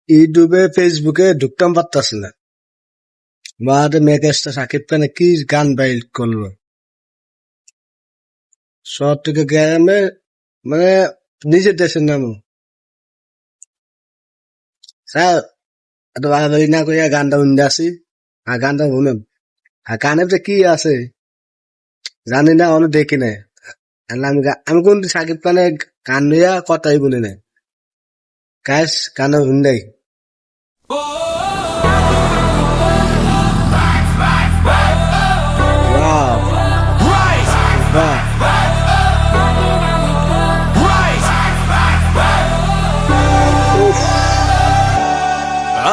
ইউটিউবে ফেসবুকে ঢুকতাম পারতাছি না। বাদে মেগাস্টার সাকিব খানে কি গান বাইর করলো, শহর থেকে গ্রামে, মানে নিজের দেশের নাম স্যার এত বাড়াবাড়ি না করিয়া গানটা শুনতে আসি। আর গানটা শুনেন, আর গানে যে কি আছে জানি না, অনেক দেখি নাই। আর আমি কোন সাকিব খানের গান লইয়া কথাই বলি নাই, কাজ গানে শুনলাই।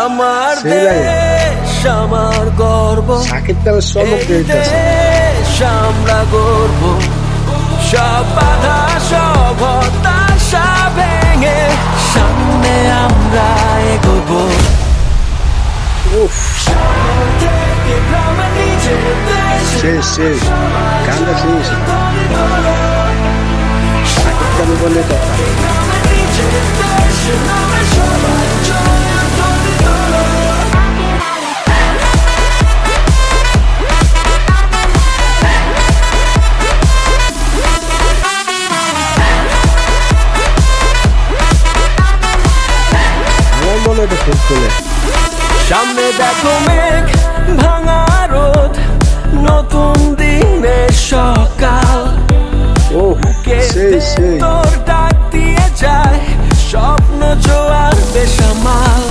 আমার দেশ আমার গর্ব, সাকিব খানের চমক দিতেছে। আমরা গর্ব, সব বাধা সব হতাশা ভেঙে সামনে আমরা এগোবো। শেষ শেষ গানটা শেষ। সাকিব খান বলে কথা। সামনে দেখো মেঘ ভাঙা রোদ, নতুন দিনের সকাল। তোর ডাক দিয়ে যায় স্বপ্ন জোয়ার বেসামাল।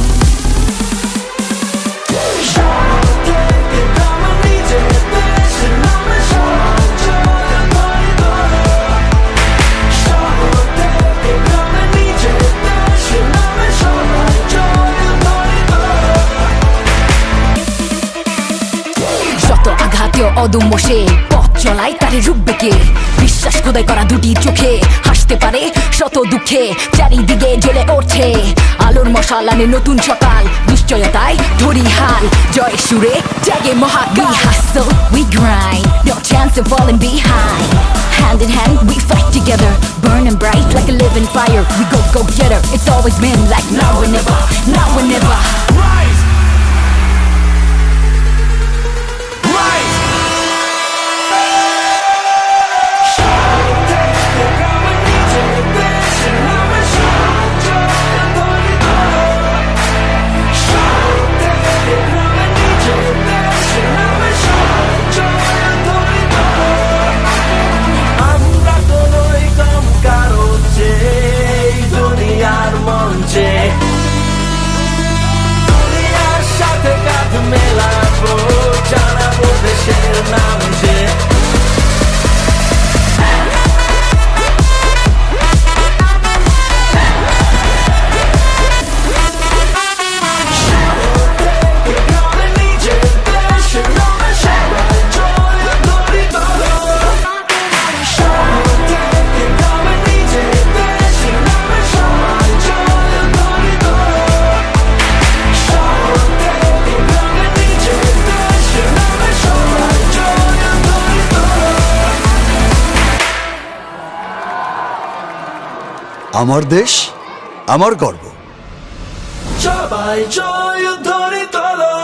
অদম্য সে পথ চলায় তারে রুখবে কে, বিশ্বাস খোদাই করা দুটি চোখে হাসতে পারে শত দুঃখে। চারিদিকে জ্বলে ওঠে আলোর মশালানে নতুন সকাল, নিশ্চয়তায় ধরি হাল জয় সুরে জাগে মহাকাল। We hustle, we grind, no chance of falling behind. Hand in hand we fight together, burning bright like a living fire. We go getter, it's always been like now or never, now or never. আমার দেশ আমার গর্ব। সবাই জয় ধরে তোলো।